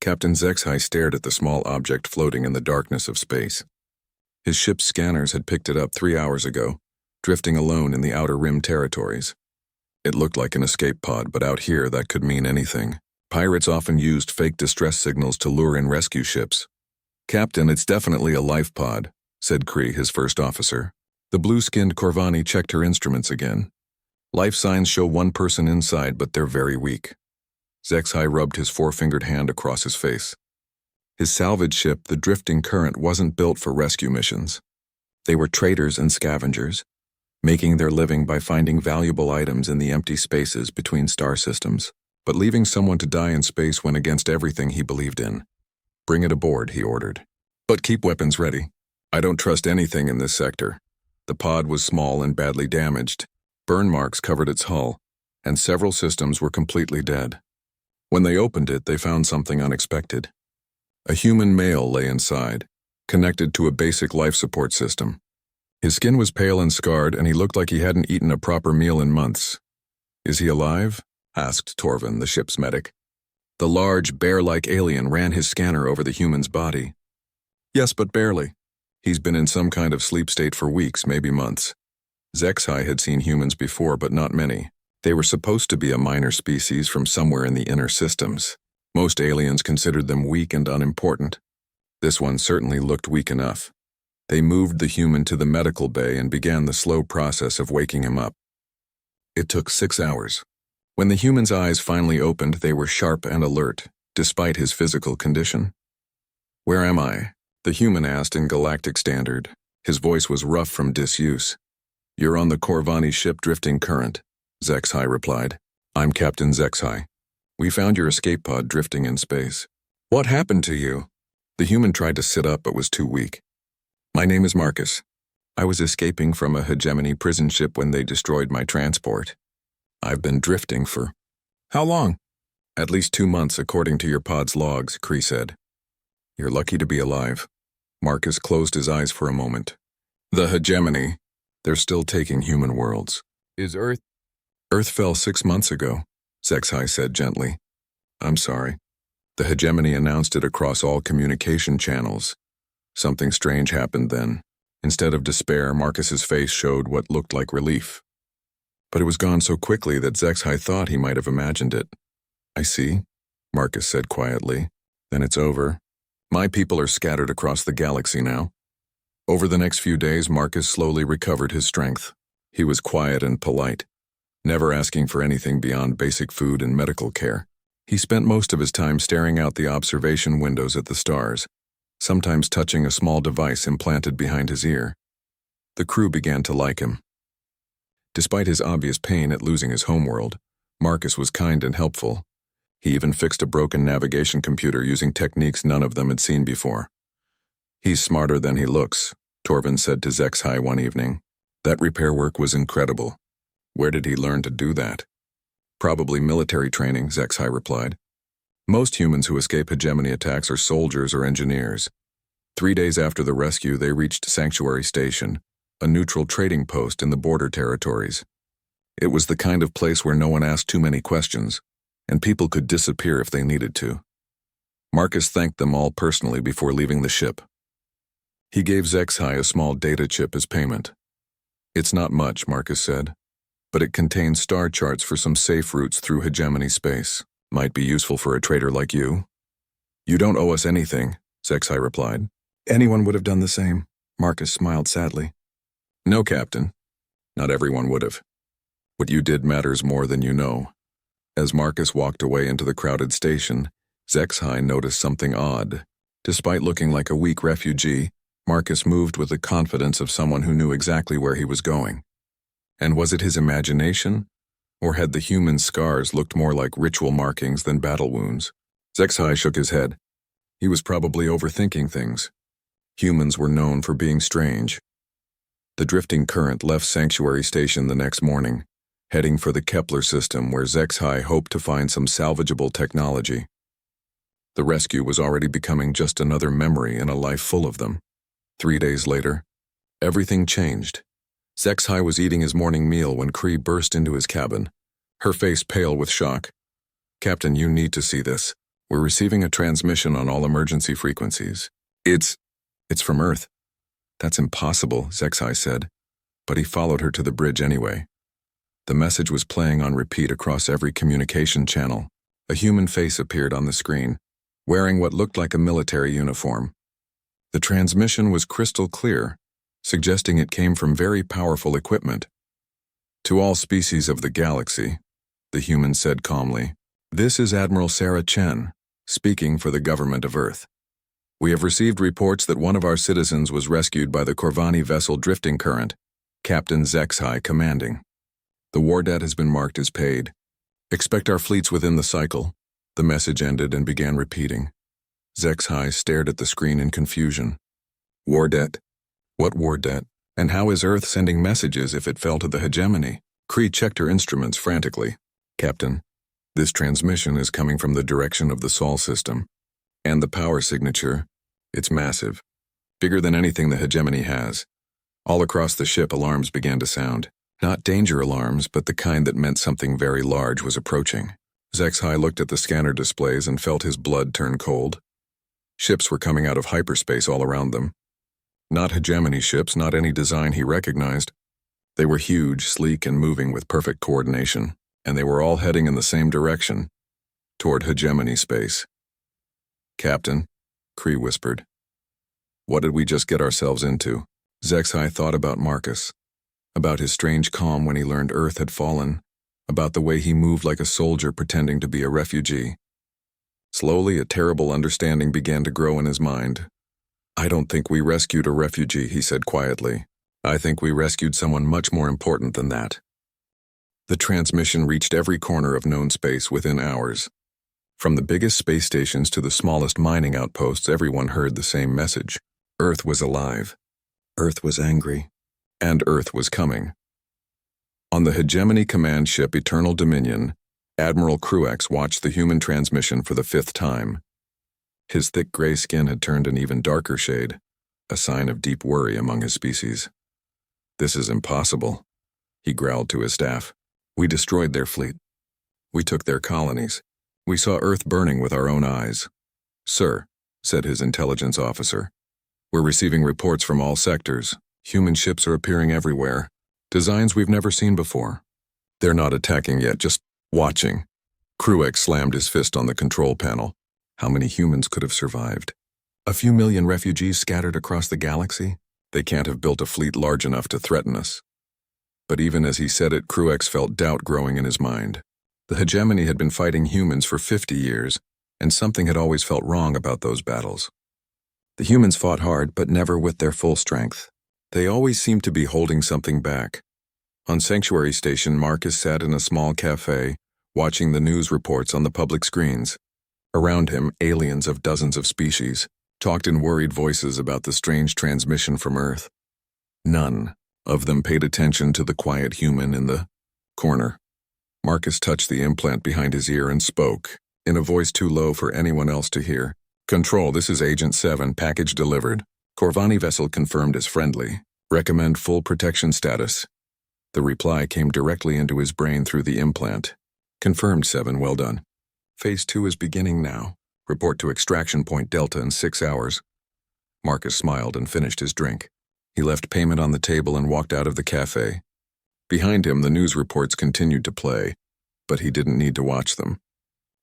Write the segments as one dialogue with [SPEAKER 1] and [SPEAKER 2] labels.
[SPEAKER 1] Captain Zexhai stared at the small object floating in the darkness of space. His ship's scanners had picked it up 3 hours ago, drifting alone in the outer rim territories. It looked like an escape pod, but out here that could mean anything. Pirates often used fake distress signals to lure in rescue ships. "Captain, it's definitely a life pod," said Cree, his first officer. The blue-skinned Corvani checked her instruments again. "Life signs show one person inside, but they're very weak." Zexhai rubbed his four-fingered hand across his face. His salvage ship, the Drifting Current, wasn't built for rescue missions. They were traders and scavengers, making their living by finding valuable items in the empty spaces between star systems. But leaving someone to die in space went against everything he believed in. "Bring it aboard," he ordered. "But keep weapons ready. I don't trust anything in this sector." The pod was small and badly damaged. Burn marks covered its hull, and several systems were completely dead. When they opened it, they found something unexpected. A human male lay inside, connected to a basic life support system. His skin was pale and scarred, and he looked like he hadn't eaten a proper meal in months. "Is he alive?" asked Torvin, the ship's medic. The large, bear-like alien ran his scanner over the human's body. "Yes, but barely. He's been in some kind of sleep state for weeks, maybe months." Zexhai had seen humans before, but not many. They were supposed to be a minor species from somewhere in the inner systems. Most aliens considered them weak and unimportant. This one certainly looked weak enough. They moved the human to the medical bay and began the slow process of waking him up. It took 6 hours. When the human's eyes finally opened, they were sharp and alert, despite his physical condition. "Where am I?" the human asked in Galactic Standard. His voice was rough from disuse. "You're on the Corvani ship Drifting Current," Zexhai replied. "I'm Captain Zexhai. We found your escape pod drifting in space." "What happened to you?" The human tried to sit up but was too weak. "My name is Marcus. I was escaping from a hegemony prison ship when they destroyed my transport. I've been drifting for..." "How long?" "At least 2 months, according to your pod's logs," Cree said. "You're lucky to be alive." Marcus closed his eyes for a moment. "The hegemony. They're still taking human worlds." "Is Earth..." "Earth fell 6 months ago," Zexhai said gently. "I'm sorry." The hegemony announced it across all communication channels. Something strange happened then. Instead of despair, Marcus's face showed what looked like relief. But it was gone so quickly that Zexhai thought he might have imagined it. "I see," Marcus said quietly. "Then it's over. My people are scattered across the galaxy now." Over the next few days, Marcus slowly recovered his strength. He was quiet and polite, never asking for anything beyond basic food and medical care. He spent most of his time staring out the observation windows at the stars, sometimes touching a small device implanted behind his ear. The crew began to like him. Despite his obvious pain at losing his homeworld, Marcus was kind and helpful. He even fixed a broken navigation computer using techniques none of them had seen before. "He's smarter than he looks," Torvin said to Zexhai one evening. "That repair work was incredible. Where did he learn to do that?" "Probably military training," Zexhai replied. "Most humans who escape hegemony attacks are soldiers or engineers." 3 days after the rescue, they reached Sanctuary Station, a neutral trading post in the border territories. It was the kind of place where no one asked too many questions, and people could disappear if they needed to. Marcus thanked them all personally before leaving the ship. He gave Zexhai a small data chip as payment. "It's not much," Marcus said, "but it contains star charts for some safe routes through hegemony space. Might be useful for a trader like you." "You don't owe us anything," Zexhai replied. "Anyone would have done the same." Marcus smiled sadly. "No, Captain. Not everyone would have. What you did matters more than you know." As Marcus walked away into the crowded station, Zexhai noticed something odd. Despite looking like a weak refugee, Marcus moved with the confidence of someone who knew exactly where he was going. And was it his imagination, or had the human scars looked more like ritual markings than battle wounds? Zexhai shook his head. He was probably overthinking things. Humans were known for being strange. The Drifting Current left Sanctuary Station the next morning, heading for the Kepler system where Zexhai hoped to find some salvageable technology. The rescue was already becoming just another memory in a life full of them. 3 days later, everything changed. Zexhai was eating his morning meal when Cree burst into his cabin, her face pale with shock. "Captain, you need to see this. We're receiving a transmission on all emergency frequencies. It's from Earth. That's impossible, Zexai said, but he followed her to the bridge anyway. The message was playing on repeat across every communication channel. A human face appeared on the screen, wearing what looked like a military uniform. The transmission was crystal clear, suggesting it came from very powerful equipment. To all species of the galaxy, the human said calmly, "This is Admiral Sarah Chen, speaking for the government of Earth. We have received reports that one of our citizens was rescued by the Corvani vessel Drifting Current, Captain Zexai commanding. The war debt has been marked as paid. Expect our fleets within the cycle." The message ended and began repeating. Zexai stared at the screen in confusion. War debt? What war debt? And how is Earth sending messages if it fell to the hegemony? Cree checked her instruments frantically. "Captain, this transmission is coming from the direction of the Sol system. And the power signature, it's massive. Bigger than anything the hegemony has." All across the ship, alarms began to sound. Not danger alarms, but the kind that meant something very large was approaching. Zexai looked at the scanner displays and felt his blood turn cold. Ships were coming out of hyperspace all around them. Not hegemony ships, not any design he recognized. They were huge, sleek, and moving with perfect coordination, and they were all heading in the same direction, toward hegemony space. "Captain," Cree whispered. "What did we just get ourselves into?" Zexai thought about Marcus, about his strange calm when he learned Earth had fallen, about the way he moved like a soldier pretending to be a refugee. Slowly, a terrible understanding began to grow in his mind. "I don't think we rescued a refugee," he said quietly. "I think we rescued someone much more important than that." The transmission reached every corner of known space within hours. From the biggest space stations to the smallest mining outposts, everyone heard the same message. Earth was alive. Earth was angry. And Earth was coming. On the hegemony command ship Eternal Dominion, Admiral Cruex watched the human transmission for the 5th time. His thick gray skin had turned an even darker shade, a sign of deep worry among his species. "This is impossible," he growled to his staff. "We destroyed their fleet. We took their colonies. We saw Earth burning with our own eyes." "Sir," said his intelligence officer, "we're receiving reports from all sectors. Human ships are appearing everywhere. Designs we've never seen before. They're not attacking yet, just watching." Cruex slammed his fist on the control panel. How many humans could have survived? A few million refugees scattered across the galaxy? They can't have built a fleet large enough to threaten us. But even as he said it, Cruex felt doubt growing in his mind. The hegemony had been fighting humans for 50 years, and something had always felt wrong about those battles. The humans fought hard, but never with their full strength. They always seemed to be holding something back. On Sanctuary Station, Marcus sat in a small cafe, watching the news reports on the public screens. Around him, aliens of dozens of species talked in worried voices about the strange transmission from Earth. None of them paid attention to the quiet human in the corner. Marcus touched the implant behind his ear and spoke, in a voice too low for anyone else to hear. "Control, this is Agent 7, package delivered. Corvani vessel confirmed as friendly. Recommend full protection status." The reply came directly into his brain through the implant. "Confirmed, 7, well done. Phase 2 is beginning now. Report to extraction point Delta in 6 hours." Marcus smiled and finished his drink. He left payment on the table and walked out of the cafe. Behind him, the news reports continued to play, but he didn't need to watch them.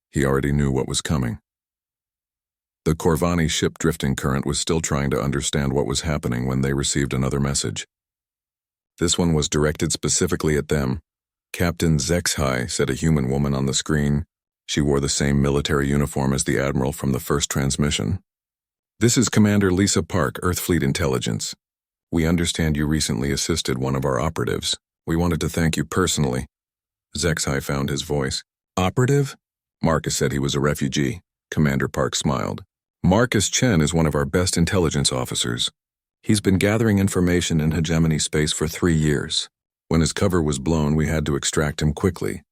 [SPEAKER 1] He already knew what was coming. The Corvani ship Drifting Current was still trying to understand what was happening when they received another message. This one was directed specifically at them. "Captain Zexai," said a human woman on the screen. She wore the same military uniform as the Admiral from the first transmission. "This is Commander Lisa Park, Earth Fleet Intelligence. We understand you recently assisted one of our operatives. We wanted to thank you personally." Zexai found his voice. "Operative?" Marcus said he was a refugee. Commander Park smiled. "Marcus Chen is one of our best intelligence officers. He's been gathering information in hegemony space for 3 years. When his cover was blown, we had to extract him quickly.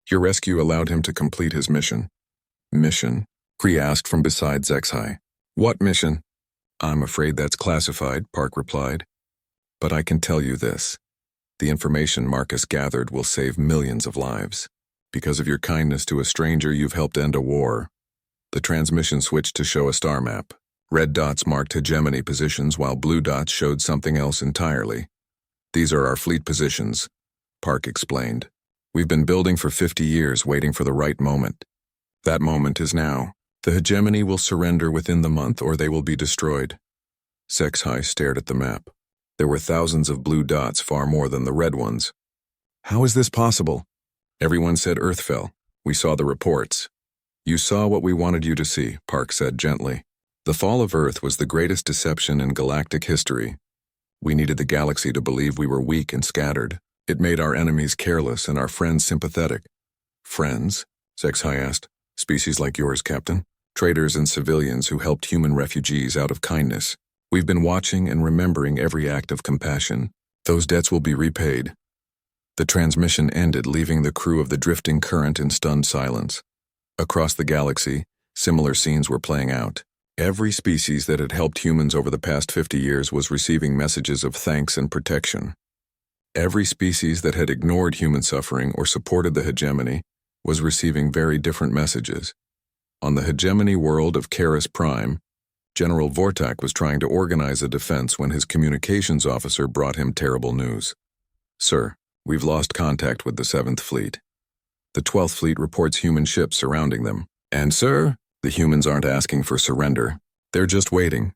[SPEAKER 1] Your rescue allowed him to complete his mission." "Mission?" Cree asked from beside Zexai. "What mission?" "I'm afraid that's classified," Park replied. "But I can tell you this. The information Marcus gathered will save millions of lives. Because of your kindness to a stranger, you've helped end a war. The transmission switched to show a star map. Red dots marked hegemony positions while blue dots showed something else entirely. "These are our fleet positions," Park explained. "We've been building for 50 years, waiting for the right moment. That moment is now. The hegemony will surrender within the month or they will be destroyed." HFY stared at the map. There were thousands of blue dots, far more than the red ones. "How is this possible?" "Everyone said Earth fell. We saw the reports." "You saw what we wanted you to see," Park said gently. "The fall of Earth was the greatest deception in galactic history. We needed the galaxy to believe we were weak and scattered. It made our enemies careless and our friends sympathetic." "Friends?" HFY asked. "Species like yours, Captain? Traders and civilians who helped human refugees out of kindness. We've been watching and remembering every act of compassion. Those debts will be repaid." The transmission ended, leaving the crew of the drifting current in stunned silence. Across the galaxy, similar scenes were playing out. Every species that had helped humans over the past 50 years was receiving messages of thanks and protection. Every species that had ignored human suffering or supported the hegemony was receiving very different messages. On the hegemony world of Karis Prime, General Vortak was trying to organize a defense when his communications officer brought him terrible news. "Sir, we've lost contact with the 7th Fleet. The 12th Fleet reports human ships surrounding them. And sir, the humans aren't asking for surrender. They're just waiting."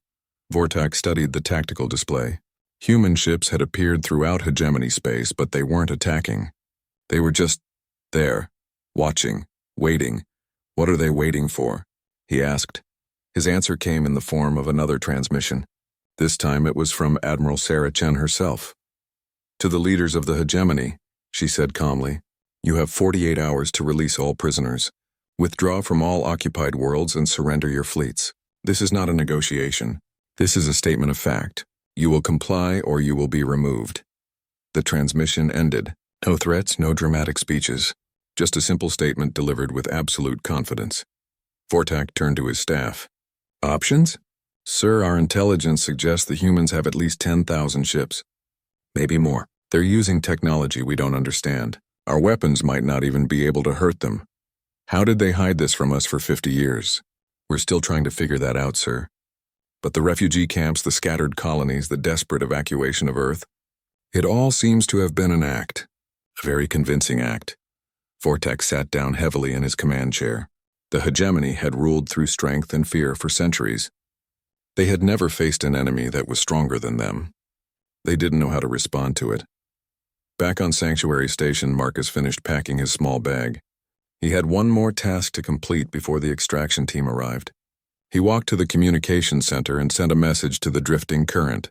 [SPEAKER 1] Vortak studied the tactical display. Human ships had appeared throughout hegemony space, but they weren't attacking. They were just there, watching, waiting. "What are they waiting for?" he asked. His answer came in the form of another transmission. This time it was from Admiral Sarah Chen herself. "To the leaders of the hegemony," she said calmly, "you have 48 hours to release all prisoners. Withdraw from all occupied worlds and surrender your fleets. This is not a negotiation. This is a statement of fact. You will comply or you will be removed." The transmission ended. No threats, no dramatic speeches. Just a simple statement delivered with absolute confidence. Vortak turned to his staff. "Options?" "Sir, our intelligence suggests the humans have at least 10,000 ships. Maybe more. They're using technology we don't understand. Our weapons might not even be able to hurt them. How did they hide this from us for 50 years? We're still trying to figure that out, sir. But the refugee camps, the scattered colonies, the desperate evacuation of Earth, it all seems to have been an act. A very convincing act." Vortak sat down heavily in his command chair. The hegemony had ruled through strength and fear for centuries. They had never faced an enemy that was stronger than them. They didn't know how to respond to it. Back on Sanctuary Station, Marcus finished packing his small bag. He had one more task to complete before the extraction team arrived. He walked to the communications center and sent a message to the drifting current.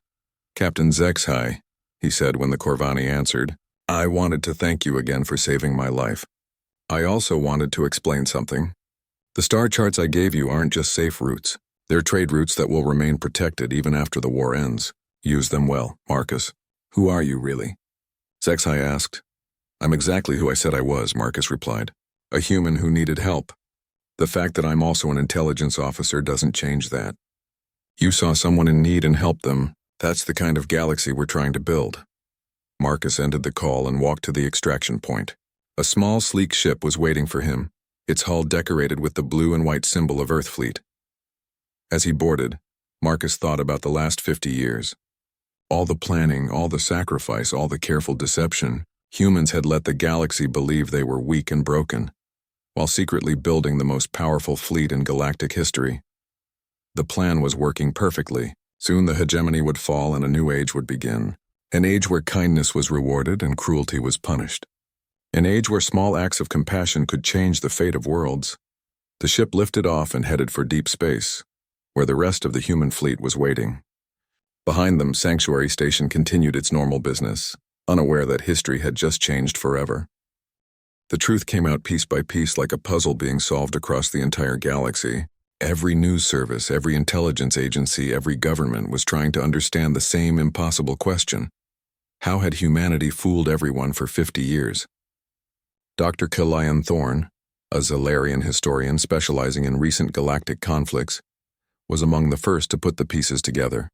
[SPEAKER 1] "Captain HFY," he said when the Corvani answered, "I wanted to thank you again for saving my life. I also wanted to explain something. The star charts I gave you aren't just safe routes. They're trade routes that will remain protected even after the war ends. Use them well, Marcus." "Who are you, really?" HFY asked. "I'm exactly who I said I was," Marcus replied. "A human who needed help. The fact that I'm also an intelligence officer doesn't change that. You saw someone in need and helped them. That's the kind of galaxy we're trying to build." Marcus ended the call and walked to the extraction point. A small, sleek ship was waiting for him, its hull decorated with the blue and white symbol of Earth Fleet. As he boarded, Marcus thought about the last 50 years. All the planning, all the sacrifice, all the careful deception, humans had let the galaxy believe they were weak and broken, while secretly building the most powerful fleet in galactic history. The plan was working perfectly. Soon the hegemony would fall and a new age would begin. An age where kindness was rewarded and cruelty was punished. An age where small acts of compassion could change the fate of worlds. The ship lifted off and headed for deep space, where the rest of the human fleet was waiting. Behind them, Sanctuary Station continued its normal business, unaware that history had just changed forever. The truth came out piece by piece like a puzzle being solved across the entire galaxy. Every news service, every intelligence agency, every government was trying to understand the same impossible question. How had humanity fooled everyone for 50 years? Dr. Kalian Thorne, a Zalarian historian specializing in recent galactic conflicts, was among the first to put the pieces together.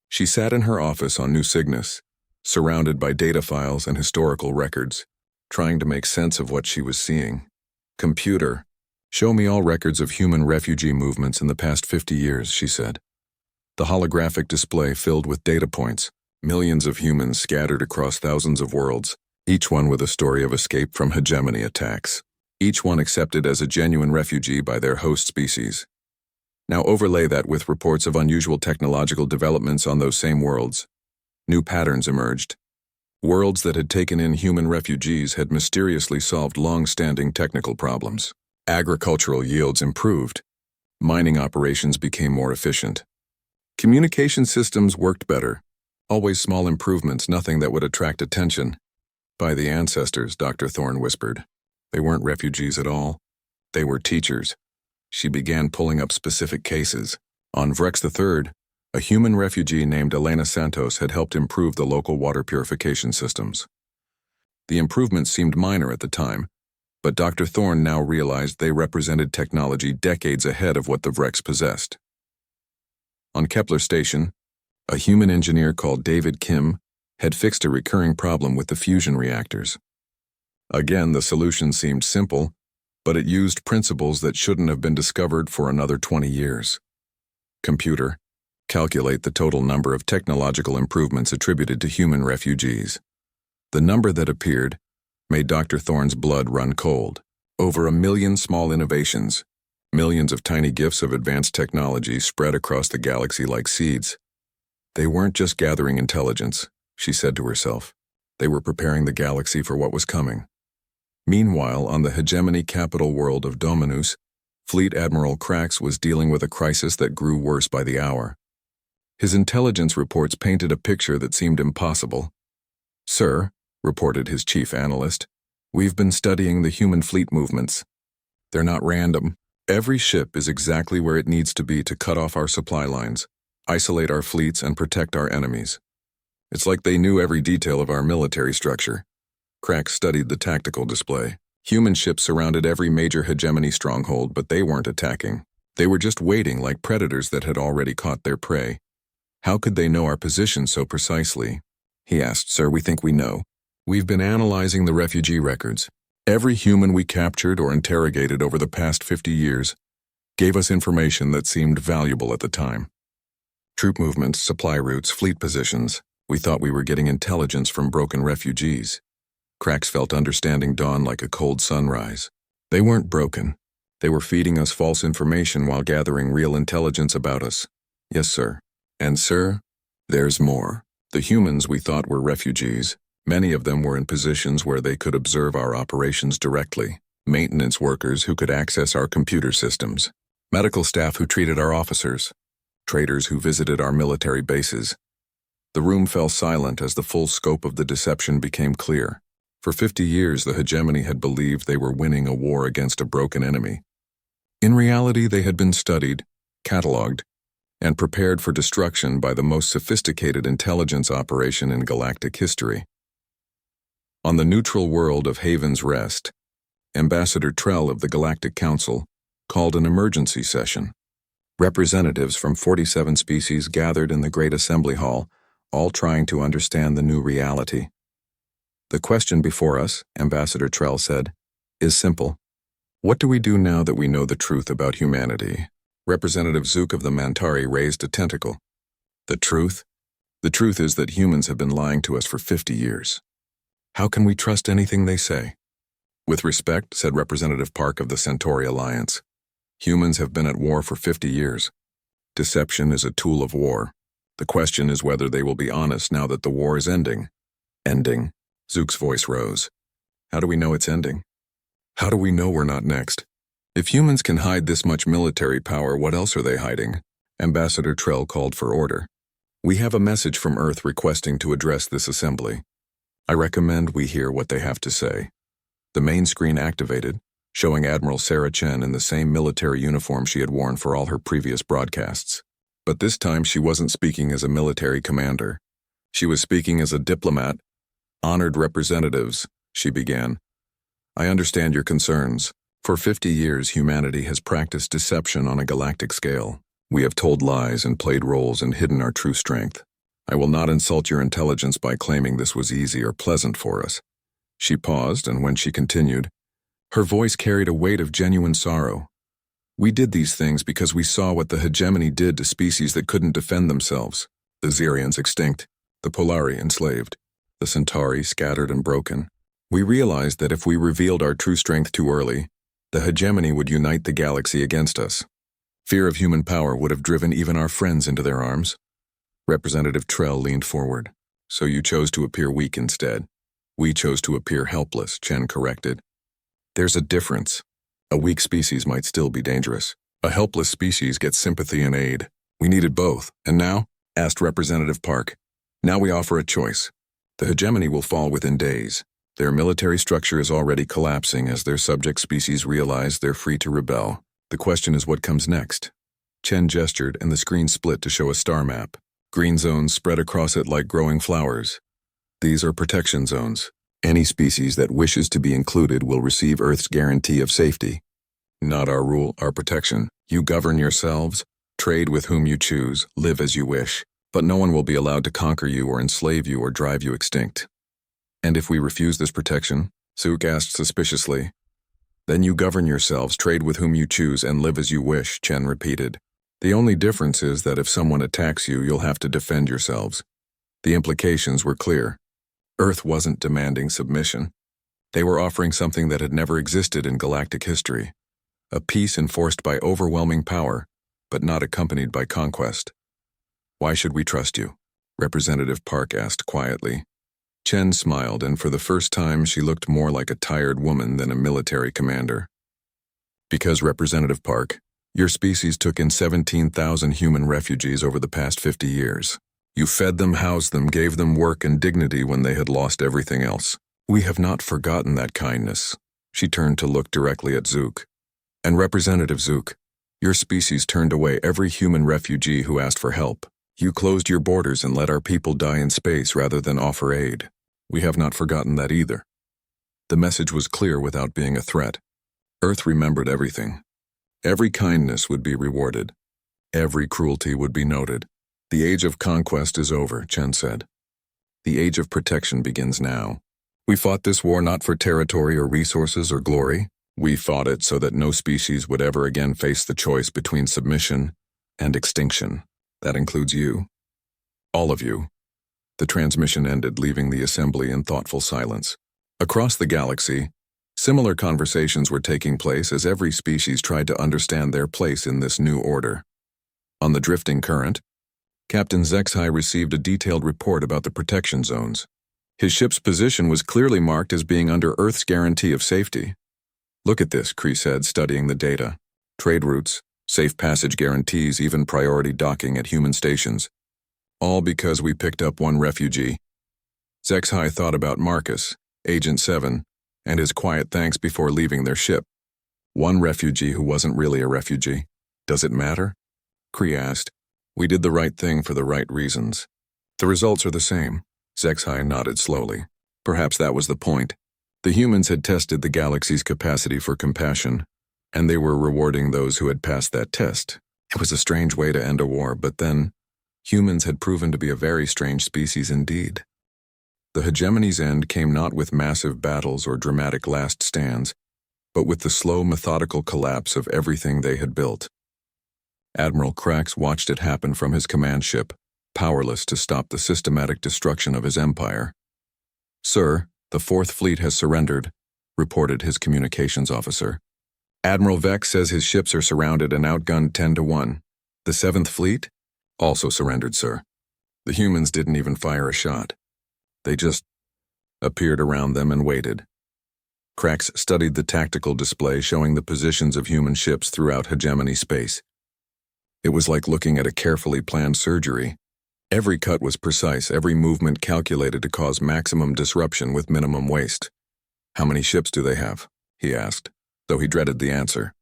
[SPEAKER 1] She sat in her office on New Cygnus, surrounded by data files and historical records, trying to make sense of what she was seeing. "Computer," Show me all records of human refugee movements in the past 50 years, she said. The holographic display filled with data points, millions of humans scattered across thousands of worlds, each one with a story of escape from hegemony attacks. Each one accepted as a genuine refugee by their host species. Now overlay that with reports of unusual technological developments on those same worlds. New patterns emerged. Worlds that had taken in human refugees had mysteriously solved long-standing technical problems. Agricultural yields improved. Mining operations became more efficient. Communication systems worked better. Always small improvements, nothing that would attract attention. By the ancestors, Dr. Thorne whispered. They weren't refugees at all. They were teachers. She began pulling up specific cases. On Vrex III, a human refugee named Elena Santos had helped improve the local water purification systems. The improvements seemed minor at the time, but Dr. Thorne now realized they represented technology decades ahead of what the Vrex possessed. On Kepler Station, a human engineer called David Kim had fixed a recurring problem with the fusion reactors. Again, the solution seemed simple, but it used principles that shouldn't have been discovered for another 20 years. Computer, calculate the total number of technological improvements attributed to human refugees. The number that appeared made Dr. Thorne's blood run cold. Over 1 million small innovations, millions of tiny gifts of advanced technology spread across the galaxy like seeds. They weren't just gathering intelligence, she said to herself. They were preparing the galaxy for what was coming. Meanwhile, on the hegemony capital world of Dominus, Fleet Admiral Krax was dealing with a crisis that grew worse by the hour. His intelligence reports painted a picture that seemed impossible. "Sir," reported his chief analyst, "we've been studying the human fleet movements. They're not random. Every ship is exactly where it needs to be to cut off our supply lines, isolate our fleets, and protect our enemies. It's like they knew every detail of our military structure." Krax studied the tactical display. Human ships surrounded every major hegemony stronghold, but they weren't attacking. They were just waiting like predators that had already caught their prey. "How could they know our position so precisely?" he asked. "Sir, we think we know. We've been analyzing the refugee records. Every human we captured or interrogated over the past 50 years gave us information that seemed valuable at the time. Troop movements, supply routes, fleet positions. We thought we were getting intelligence from broken refugees." Krax felt understanding dawn like a cold sunrise. They weren't broken. They were feeding us false information while gathering real intelligence about us. "Yes, sir. And sir, there's more. The humans we thought were refugees, many of them were in positions where they could observe our operations directly. Maintenance workers who could access our computer systems. Medical staff who treated our officers. Traders who visited our military bases." The room fell silent as the full scope of the deception became clear. For 50 years, the hegemony had believed they were winning a war against a broken enemy. In reality, they had been studied, cataloged, and prepared for destruction by the most sophisticated intelligence operation in galactic history. On the neutral world of Haven's Rest, Ambassador Trell of the Galactic Council called an emergency session. Representatives from 47 species gathered in the Great Assembly Hall, all trying to understand the new reality. "The question before us," Ambassador Trell said, "is simple. What do we do now that we know the truth about humanity?" Representative Zook of the Mantari raised a tentacle. "The truth? The truth is that humans have been lying to us for 50 years. How can we trust anything they say?" "With respect," said Representative Park of the Centauri Alliance, "humans have been at war for 50 years. Deception is a tool of war. The question is whether they will be honest now that the war is ending." "Ending?" Zook's voice rose. "How do we know it's ending? How do we know we're not next? If humans can hide this much military power, what else are they hiding?" Ambassador Trell called for order. "We have a message from Earth requesting to address this assembly. I recommend we hear what they have to say." The main screen activated, showing Admiral Sarah Chen in the same military uniform she had worn for all her previous broadcasts. But this time she wasn't speaking as a military commander. She was speaking as a diplomat. "Honored representatives," she began, "I understand your concerns. For 50 years, humanity has practiced deception on a galactic scale. We have told lies and played roles and hidden our true strength. I will not insult your intelligence by claiming this was easy or pleasant for us." She paused, and when she continued, Her voice carried a weight of genuine sorrow. "We did these things because we saw what the hegemony did to species that couldn't defend themselves. The Xerians extinct, the Polari enslaved, the Centauri scattered and broken. We realized that if we revealed our true strength too early, the hegemony would unite the galaxy against us. Fear of human power would have driven even our friends into their arms." Representative Trell leaned forward. "So you chose to appear weak instead." "We chose to appear helpless," Chen corrected. "There's a difference. A weak species might still be dangerous. A helpless species gets sympathy and aid. We needed both. And now?" asked Representative Park. "Now we offer a choice. The hegemony will fall within days. Their military structure is already collapsing as their subject species realize they're free to rebel. The question is what comes next." Chen gestured and the screen split to show a star map. Green zones spread across it like growing flowers. "These are protection zones. Any species that wishes to be included will receive Earth's guarantee of safety. Not our rule, our protection. You govern yourselves, trade with whom you choose, live as you wish, but no one will be allowed to conquer you or enslave you or drive you extinct." "And if we refuse this protection?" Suk asked suspiciously. "Then you govern yourselves, trade with whom you choose, and live as you wish," Chen repeated. "The only difference is that if someone attacks you, you'll have to defend yourselves." The implications were clear. Earth wasn't demanding submission. They were offering something that had never existed in galactic history. A peace enforced by overwhelming power, but not accompanied by conquest. "Why should we trust you?" Representative Park asked quietly. Chen smiled, and for the first time she looked more like a tired woman than a military commander. "Because, Representative Park, your species took in 17,000 human refugees over the past 50 years. You fed them, housed them, gave them work and dignity when they had lost everything else. We have not forgotten that kindness." She turned to look directly at Zook. "And Representative Zook, your species turned away every human refugee who asked for help. You closed your borders and let our people die in space rather than offer aid. We have not forgotten that either." The message was clear without being a threat. Earth remembered everything. Every kindness would be rewarded. Every cruelty would be noted. "The age of conquest is over," Chen said. "The age of protection begins now. We fought this war not for territory or resources or glory. We fought it so that no species would ever again face the choice between submission and extinction. That includes you. All of you." The transmission ended, leaving the assembly in thoughtful silence. Across the galaxy, similar conversations were taking place as every species tried to understand their place in this new order. On the drifting current, Captain Zexhai received a detailed report about the protection zones. His ship's position was clearly marked as being under Earth's guarantee of safety. "Look at this," Kree said, studying the data. "Trade routes, safe passage guarantees, even priority docking at human stations. All because we picked up one refugee." Zexhai thought about Marcus, Agent 7, and his quiet thanks before leaving their ship. One refugee who wasn't really a refugee. Does it matter? Kree asked. "We did the right thing for the right reasons. The results are the same." Zexhai nodded slowly. Perhaps that was the point. The humans had tested the galaxy's capacity for compassion, and they were rewarding those who had passed that test. It was a strange way to end a war, but then, humans had proven to be a very strange species indeed. The hegemony's end came not with massive battles or dramatic last stands, but with the slow, methodical collapse of everything they had built. Admiral Krax watched it happen from his command ship, powerless to stop the systematic destruction of his empire. "Sir, the Fourth Fleet has surrendered," reported his communications officer. "Admiral Vex says his ships are surrounded and outgunned 10-1. The Seventh Fleet? Also surrendered, sir. The humans didn't even fire a shot. They just appeared around them and waited." Krax studied the tactical display showing the positions of human ships throughout hegemony space. It was like looking at a carefully planned surgery. Every cut was precise, every movement calculated to cause maximum disruption with minimum waste. "How many ships do they have?" he asked, though he dreaded the answer.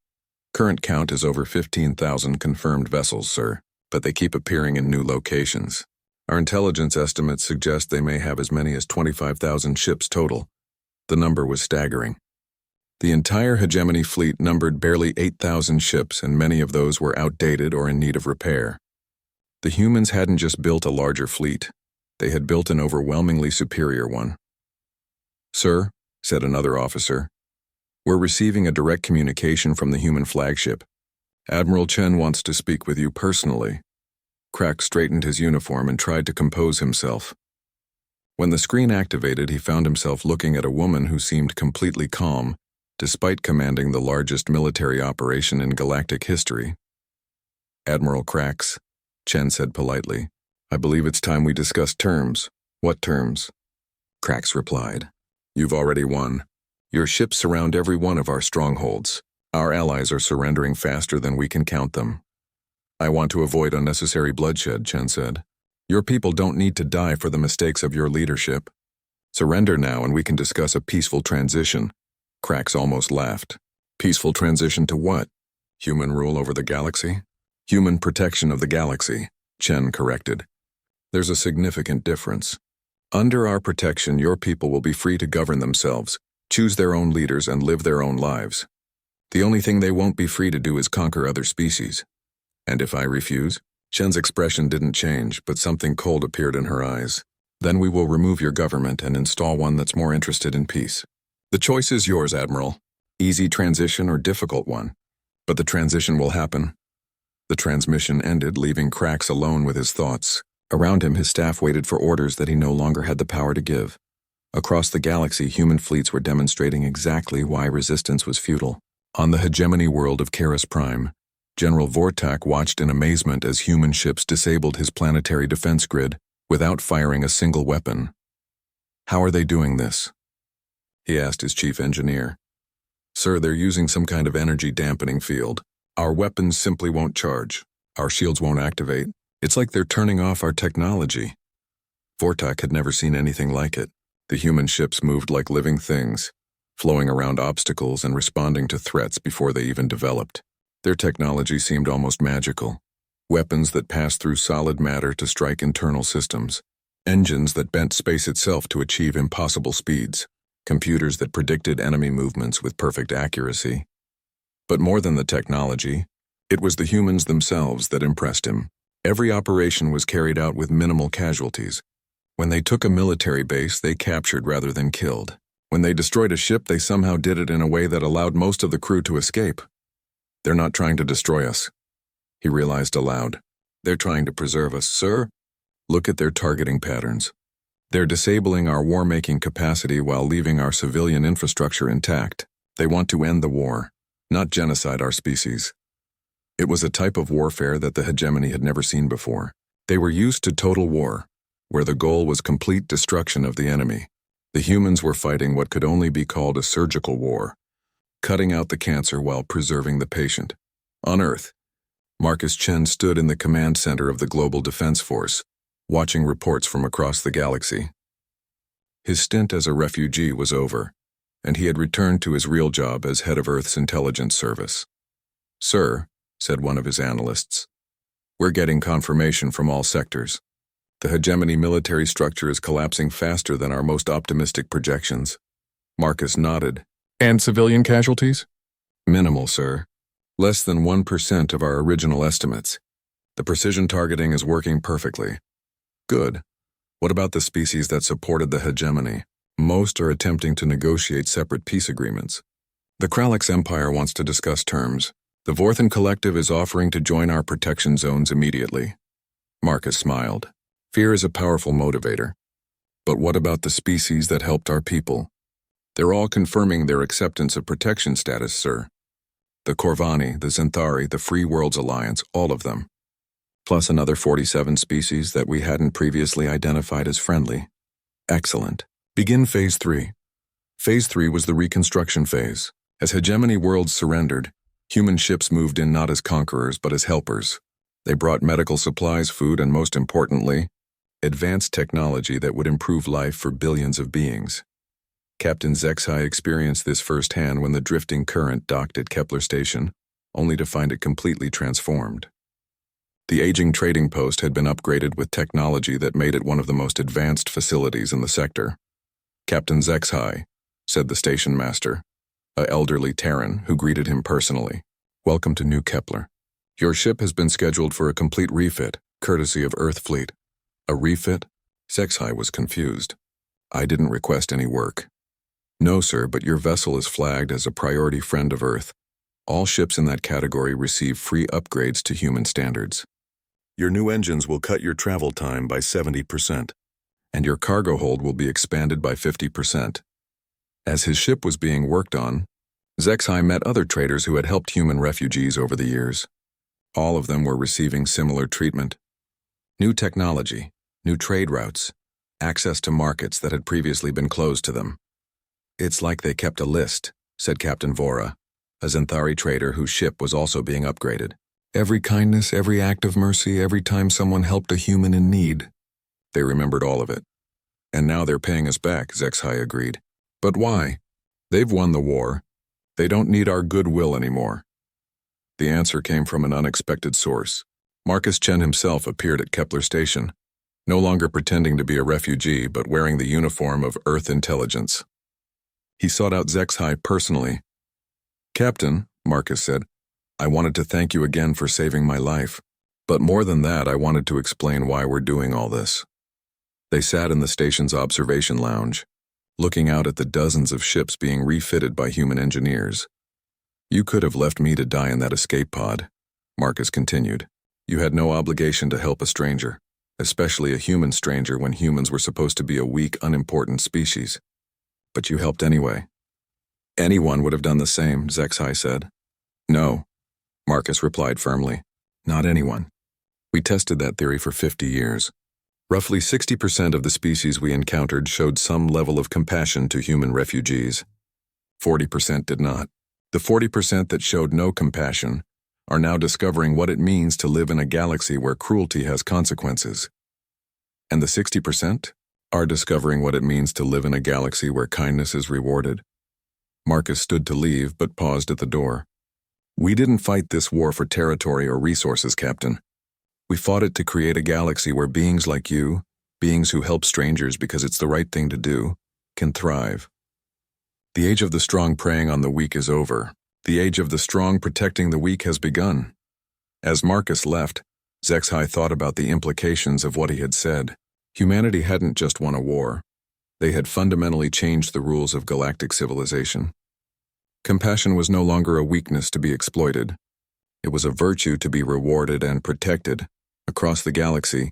[SPEAKER 1] "Current count is over 15,000 confirmed vessels, sir, but they keep appearing in new locations. Our intelligence estimates suggest they may have as many as 25,000 ships total." The number was staggering. The entire hegemony fleet numbered barely 8,000 ships, and many of those were outdated or in need of repair. The humans hadn't just built a larger fleet. They had built an overwhelmingly superior one. "Sir," said another officer, We're receiving a direct communication from the human flagship. Admiral Chen wants to speak with you personally. Crack straightened his uniform and tried to compose himself. When the screen activated, he found himself looking at a woman who seemed completely calm, despite commanding the largest military operation in galactic history. Admiral Cracks, Chen said politely, I believe it's time we discuss terms. What terms? Cracks replied, You've already won. Your ships surround every one of our strongholds. Our allies are surrendering faster than we can count them. I want to avoid unnecessary bloodshed, Chen said. Your people don't need to die for the mistakes of your leadership. Surrender now and we can discuss a peaceful transition. Cracks almost laughed. Peaceful transition to what? Human rule over the galaxy? Human protection of the galaxy, Chen corrected. There's a significant difference. Under our protection, your people will be free to govern themselves, choose their own leaders, and live their own lives. The only thing they won't be free to do is conquer other species. And if I refuse? Chen's expression didn't change, but something cold appeared in her eyes. Then we will remove your government and install one that's more interested in peace. The choice is yours, Admiral. Easy transition or difficult one. But the transition will happen. The transmission ended, leaving Cracks alone with his thoughts. Around him, his staff waited for orders that he no longer had the power to give. Across the galaxy, human fleets were demonstrating exactly why resistance was futile. On the hegemony world of Karis Prime, General Vortak watched in amazement as human ships disabled his planetary defense grid without firing a single weapon. How are they doing this? He asked his chief engineer. Sir, they're using some kind of energy dampening field. Our weapons simply won't charge. Our shields won't activate. It's like they're turning off our technology. Vortak had never seen anything like it. The human ships moved like living things, flowing around obstacles and responding to threats before they even developed. Their technology seemed almost magical. Weapons that passed through solid matter to strike internal systems. Engines that bent space itself to achieve impossible speeds. Computers that predicted enemy movements with perfect accuracy. But more than the technology, it was the humans themselves that impressed him. Every operation was carried out with minimal casualties. When they took a military base, they captured rather than killed. When they destroyed a ship, they somehow did it in a way that allowed most of the crew to escape. They're not trying to destroy us, he realized aloud. They're trying to preserve us, sir. Look at their targeting patterns. They're disabling our war-making capacity while leaving our civilian infrastructure intact. They want to end the war, not genocide our species. It was a type of warfare that the hegemony had never seen before. They were used to total war, where the goal was complete destruction of the enemy. The humans were fighting what could only be called a surgical war, cutting out the cancer while preserving the patient. On Earth, Marcus Chen stood in the command center of the Global Defense Force, watching reports from across the galaxy. His stint as a refugee was over, and he had returned to his real job as head of Earth's intelligence service. Sir, said one of his analysts, we're getting confirmation from all sectors. The hegemony military structure is collapsing faster than our most optimistic projections. Marcus nodded. And civilian casualties? Minimal, sir. Less than 1% of our original estimates. The precision targeting is working perfectly. Good. What about the species that supported the hegemony? Most are attempting to negotiate separate peace agreements. The Kralix Empire wants to discuss terms. The Vorthan Collective is offering to join our protection zones immediately. Marcus smiled. Fear is a powerful motivator. But what about the species that helped our people? They're all confirming their acceptance of protection status, sir. The Corvani, the Zenthari, the Free Worlds Alliance, all of them. Plus another 47 species that we hadn't previously identified as friendly. Excellent. Begin Phase 3. Phase 3 was the reconstruction phase. As hegemony worlds surrendered, human ships moved in not as conquerors but as helpers. They brought medical supplies, food, and most importantly, advanced technology that would improve life for billions of beings. Captain Zexhai experienced this firsthand when the drifting current docked at Kepler Station, only to find it completely transformed. The aging trading post had been upgraded with technology that made it one of the most advanced facilities in the sector. Captain Zexhai, said the station master, an elderly Terran who greeted him personally. Welcome to New Kepler. Your ship has been scheduled for a complete refit, courtesy of Earth Fleet. A refit? Zexhai was confused. I didn't request any work. No, sir, but your vessel is flagged as a priority friend of Earth. All ships in that category receive free upgrades to human standards. Your new engines will cut your travel time by 70%, and your cargo hold will be expanded by 50%. As his ship was being worked on, Zexai met other traders who had helped human refugees over the years. All of them were receiving similar treatment. New technology, new trade routes, access to markets that had previously been closed to them. It's like they kept a list, said Captain Vora, a Xanthari trader whose ship was also being upgraded. Every kindness, every act of mercy, every time someone helped a human in need. They remembered all of it. And now they're paying us back, Zexai agreed. But why? They've won the war. They don't need our goodwill anymore. The answer came from an unexpected source. Marcus Chen himself appeared at Kepler Station, no longer pretending to be a refugee but wearing the uniform of Earth intelligence. He sought out Zexai personally. "Captain," Marcus said, "I wanted to thank you again for saving my life. But more than that, I wanted to explain why we're doing all this." They sat in the station's observation lounge, looking out at the dozens of ships being refitted by human engineers. "You could have left me to die in that escape pod," Marcus continued. "You had no obligation to help a stranger, especially a human stranger when humans were supposed to be a weak, unimportant species. But you helped anyway." "Anyone would have done the same," Zexai said. "No," Marcus replied firmly. "Not anyone. We tested that theory for 50 years. Roughly 60% of the species we encountered showed some level of compassion to human refugees. 40% did not. The 40% that showed no compassion are now discovering what it means to live in a galaxy where cruelty has consequences. And the 60% are discovering what it means to live in a galaxy where kindness is rewarded." Marcus stood to leave but paused at the door. "We didn't fight this war for territory or resources, Captain. We fought it to create a galaxy where beings like you, beings who help strangers because it's the right thing to do, can thrive. The age of the strong preying on the weak is over. The age of the strong protecting the weak has begun." As Marcus left, Zexai thought about the implications of what he had said. Humanity hadn't just won a war. They had fundamentally changed the rules of galactic civilization. Compassion was no longer a weakness to be exploited. It was a virtue to be rewarded and protected. Across the galaxy,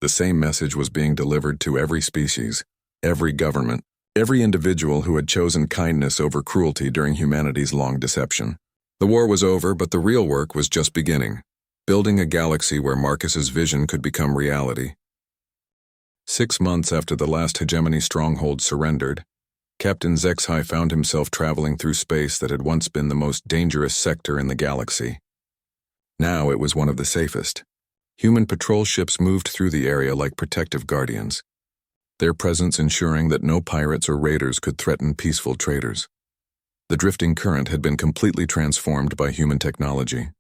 [SPEAKER 1] the same message was being delivered to every species, every government, every individual who had chosen kindness over cruelty during humanity's long deception. The war was over, but the real work was just beginning, building a galaxy where Marcus's vision could become reality. 6 months after the last hegemony stronghold surrendered, Captain Zexai found himself traveling through space that had once been the most dangerous sector in the galaxy. Now it was one of the safest. Human patrol ships moved through the area like protective guardians, their presence ensuring that no pirates or raiders could threaten peaceful traders. The drifting current had been completely transformed by human technology.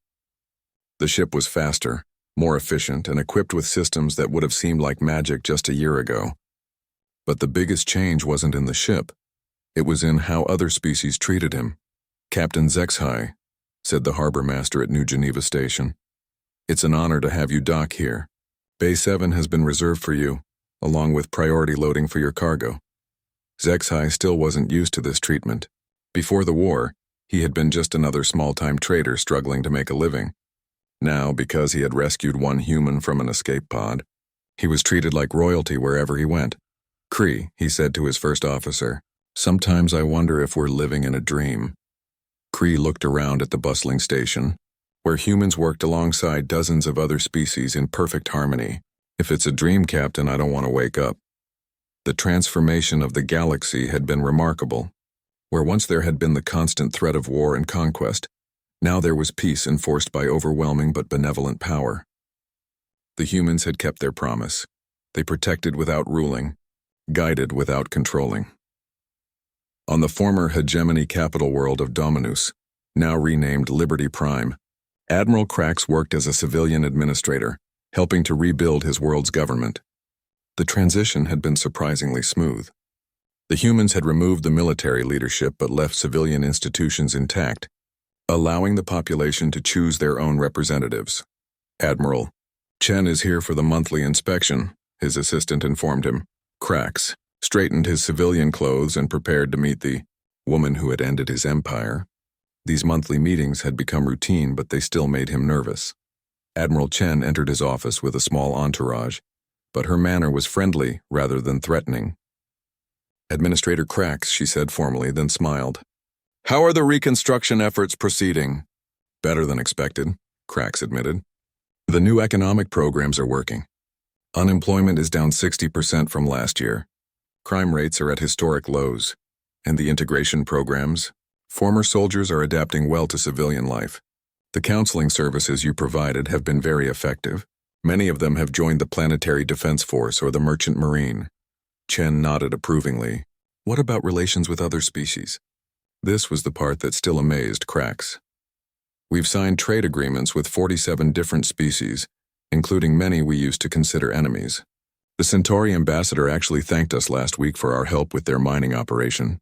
[SPEAKER 1] The ship was faster, more efficient, and equipped with systems that would have seemed like magic just a year ago. But the biggest change wasn't in the ship. It was in how other species treated him. "Captain Zexai," said the harbor master at New Geneva Station, "it's an honor to have you dock here. Bay 7 has been reserved for you, along with priority loading for your cargo." Zexai still wasn't used to this treatment. Before the war, he had been just another small-time trader struggling to make a living. Now, because he had rescued one human from an escape pod, he was treated like royalty wherever he went. "Cree," he said to his first officer, "sometimes I wonder if we're living in a dream." Cree looked around at the bustling station, where humans worked alongside dozens of other species in perfect harmony. "If it's a dream, Captain, I don't want to wake up." The transformation of the galaxy had been remarkable. Where once there had been the constant threat of war and conquest, now there was peace enforced by overwhelming but benevolent power. The humans had kept their promise. They protected without ruling, guided without controlling. On the former hegemony capital world of Dominus, now renamed Liberty Prime, Admiral Krax worked as a civilian administrator, helping to rebuild his world's government. The transition had been surprisingly smooth. The humans had removed the military leadership but left civilian institutions intact, allowing the population to choose their own representatives. "Admiral Chen is here for the monthly inspection," his assistant informed him. Krax straightened his civilian clothes and prepared to meet the woman who had ended his empire. These monthly meetings had become routine, but they still made him nervous. Admiral Chen entered his office with a small entourage, but her manner was friendly rather than threatening. "Administrator Krax," she said formally, then smiled. "How are the reconstruction efforts proceeding?" "Better than expected," Krax admitted. "The new economic programs are working. Unemployment is down 60% from last year. Crime rates are at historic lows. And the integration programs? Former soldiers are adapting well to civilian life. The counseling services you provided have been very effective. Many of them have joined the Planetary Defense Force or the Merchant Marine." Chen nodded approvingly. "What about relations with other species?" This was the part that still amazed Krax. "We've signed trade agreements with 47 different species, including many we used to consider enemies. The Centauri ambassador actually thanked us last week for our help with their mining operation."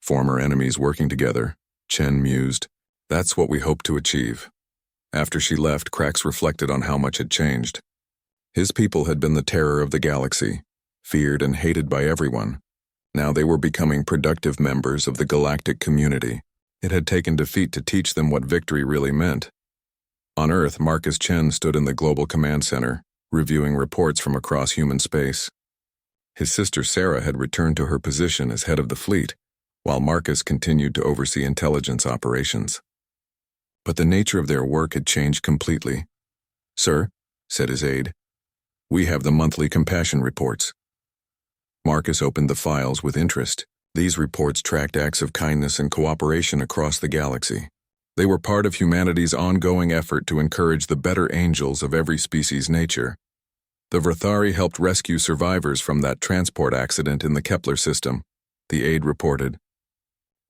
[SPEAKER 1] "Former enemies working together," Chen mused. "That's what we hope to achieve." After she left, Krax reflected on how much had changed. His people had been the terror of the galaxy, feared and hated by everyone. Now they were becoming productive members of the galactic community. It had taken defeat to teach them what victory really meant. On Earth, Marcus Chen stood in the Global Command Center, reviewing reports from across human space. His sister Sarah had returned to her position as head of the fleet, while Marcus continued to oversee intelligence operations. But the nature of their work had changed completely. "Sir," said his aide, "we have the monthly compassion reports." Marcus opened the files with interest. These reports tracked acts of kindness and cooperation across the galaxy. They were part of humanity's ongoing effort to encourage the better angels of every species' nature. "The Vrathari helped rescue survivors from that transport accident in the Kepler system," the aide reported.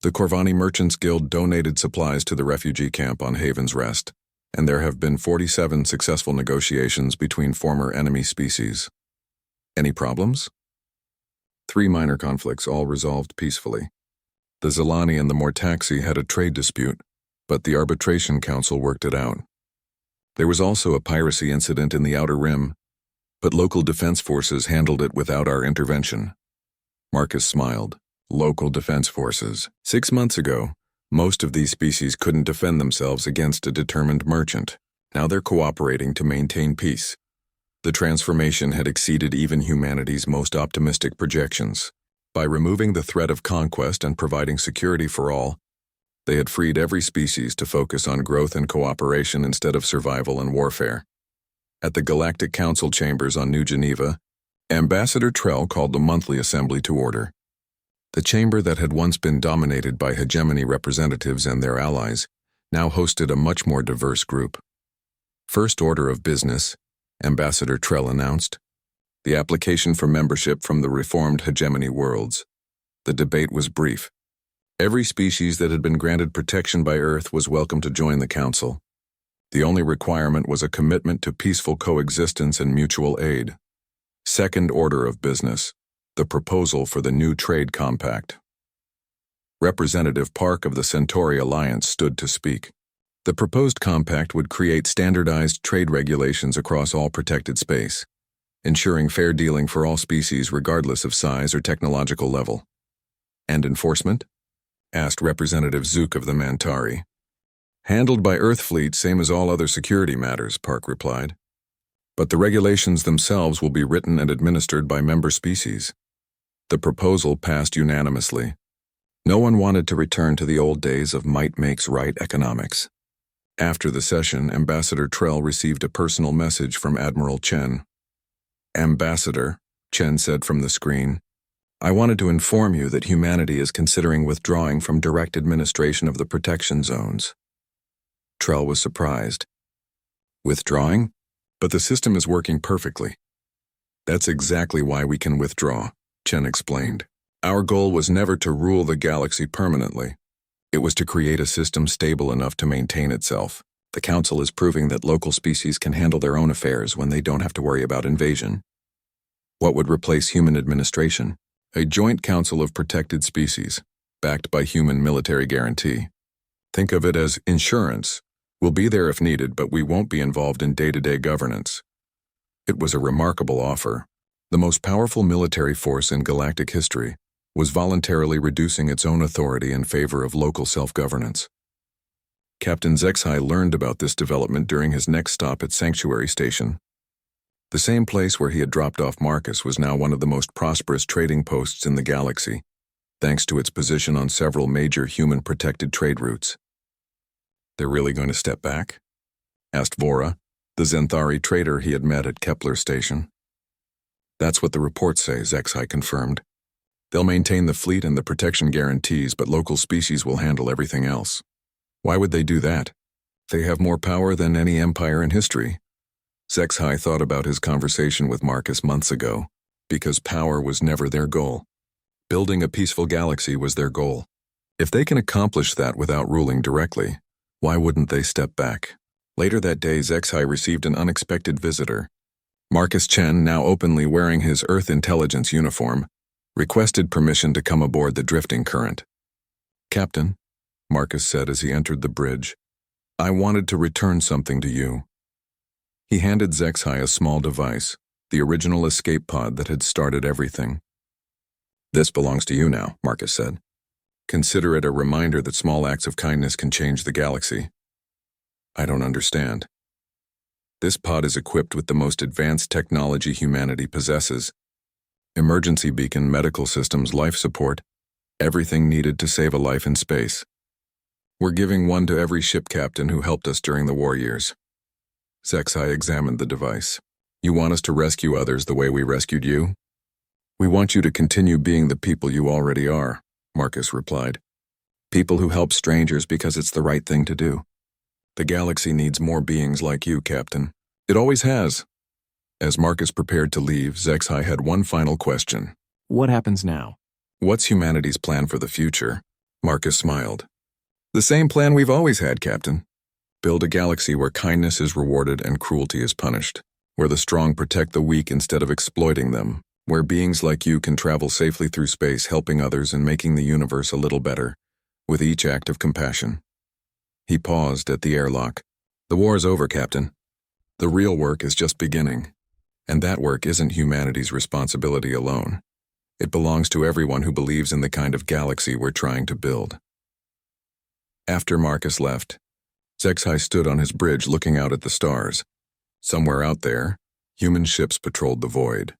[SPEAKER 1] "The Corvani Merchants Guild donated supplies to the refugee camp on Haven's Rest, and there have been 47 successful negotiations between former enemy species." "Any problems?" 3 minor conflicts, all resolved peacefully. The Zelani and the Mortaxi had a trade dispute, but the Arbitration Council worked it out. There was also a piracy incident in the Outer Rim, but local defense forces handled it without our intervention. Marcus smiled. Local defense forces. 6 months ago, most of these species couldn't defend themselves against a determined merchant. Now they're cooperating to maintain peace. The transformation had exceeded even humanity's most optimistic projections. By removing the threat of conquest and providing security for all, they had freed every species to focus on growth and cooperation instead of survival and warfare. At the Galactic Council chambers on New Geneva, Ambassador Trell called the monthly assembly to order. The chamber that had once been dominated by hegemony representatives and their allies now hosted a much more diverse group. "First order of business," Ambassador Trell announced. "The application for membership from the reformed hegemony worlds." The debate was brief. Every species that had been granted protection by Earth was welcome to join the Council. The only requirement was a commitment to peaceful coexistence and mutual aid. Second order of business. The proposal for the new trade compact. Representative Park of the Centauri Alliance stood to speak. The proposed compact would create standardized trade regulations across all protected space, ensuring fair dealing for all species regardless of size or technological level. "And enforcement?" asked Representative Zook of the Mantari. "Handled by Earth Fleet, same as all other security matters," Park replied. "But the regulations themselves will be written and administered by member species." The proposal passed unanimously. No one wanted to return to the old days of might makes right economics. After the session, Ambassador Trell received a personal message from Admiral Chen. "Ambassador," Chen said from the screen, "I wanted to inform you that humanity is considering withdrawing from direct administration of the protection zones." Trell was surprised. "Withdrawing? But the system is working perfectly." "That's exactly why we can withdraw," Chen explained. "Our goal was never to rule the galaxy permanently. It was to create a system stable enough to maintain itself. The Council is proving that local species can handle their own affairs when they don't have to worry about invasion." "What would replace human administration?" "A joint council of protected species, backed by human military guarantee. Think of it as insurance. We'll be there if needed, but we won't be involved in day-to-day governance." It was a remarkable offer. The most powerful military force in galactic history, was voluntarily reducing its own authority in favor of local self-governance. Captain HFY learned about this development during his next stop at Sanctuary Station. The same place where he had dropped off Marcus was now one of the most prosperous trading posts in the galaxy, thanks to its position on several major human-protected trade routes. "They're really going to step back?" asked Vora, the Zenthari trader he had met at Kepler Station. "That's what the reports say," HFY confirmed. "They'll maintain the fleet and the protection guarantees, but local species will handle everything else." "Why would they do that? They have more power than any empire in history." HFY thought about his conversation with Marcus months ago, because power was never their goal. Building a peaceful galaxy was their goal. If they can accomplish that without ruling directly, why wouldn't they step back? Later that day, HFY received an unexpected visitor. Marcus Chen, now openly wearing his Earth Intelligence uniform, requested permission to come aboard the drifting current. "Captain," Marcus said as he entered the bridge, "I wanted to return something to you." He handed HFY a small device, the original escape pod that had started everything. "This belongs to you now," Marcus said. "Consider it a reminder that small acts of kindness can change the galaxy." "I don't understand." "This pod is equipped with the most advanced technology humanity possesses. Emergency beacon, medical systems, life support, everything needed to save a life in space. We're giving one to every ship captain who helped us during the war years." HFY examined the device. "You want us to rescue others the way we rescued you?" "We want you to continue being the people you already are," Marcus replied. "People who help strangers because it's the right thing to do. The galaxy needs more beings like you, Captain. It always has." As Marcus prepared to leave, HFY had one final question.
[SPEAKER 2] "What happens now?"
[SPEAKER 1] "What's humanity's plan for the future?" Marcus smiled. "The same plan we've always had, Captain. Build a galaxy where kindness is rewarded and cruelty is punished, where the strong protect the weak instead of exploiting them, where beings like you can travel safely through space helping others and making the universe a little better, with each act of compassion." He paused at the airlock. "The war's over, Captain. The real work is just beginning. And that work isn't humanity's responsibility alone. It belongs to everyone who believes in the kind of galaxy we're trying to build." After Marcus left, HFY stood on his bridge looking out at the stars. Somewhere out there, human ships patrolled the void,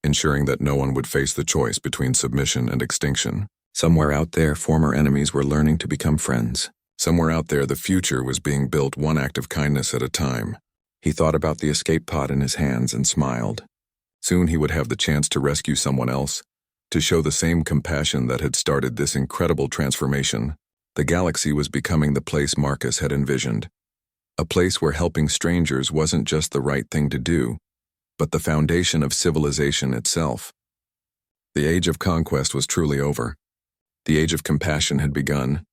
[SPEAKER 1] ensuring that no one would face the choice between submission and extinction. Somewhere out there, former enemies were learning to become friends. Somewhere out there, the future was being built one act of kindness at a time. He thought about the escape pod in his hands and smiled. Soon he would have the chance to rescue someone else, to show the same compassion that had started this incredible transformation. The galaxy was becoming the place Marcus had envisioned. A place where helping strangers wasn't just the right thing to do, but the foundation of civilization itself. The age of conquest was truly over. The age of compassion had begun,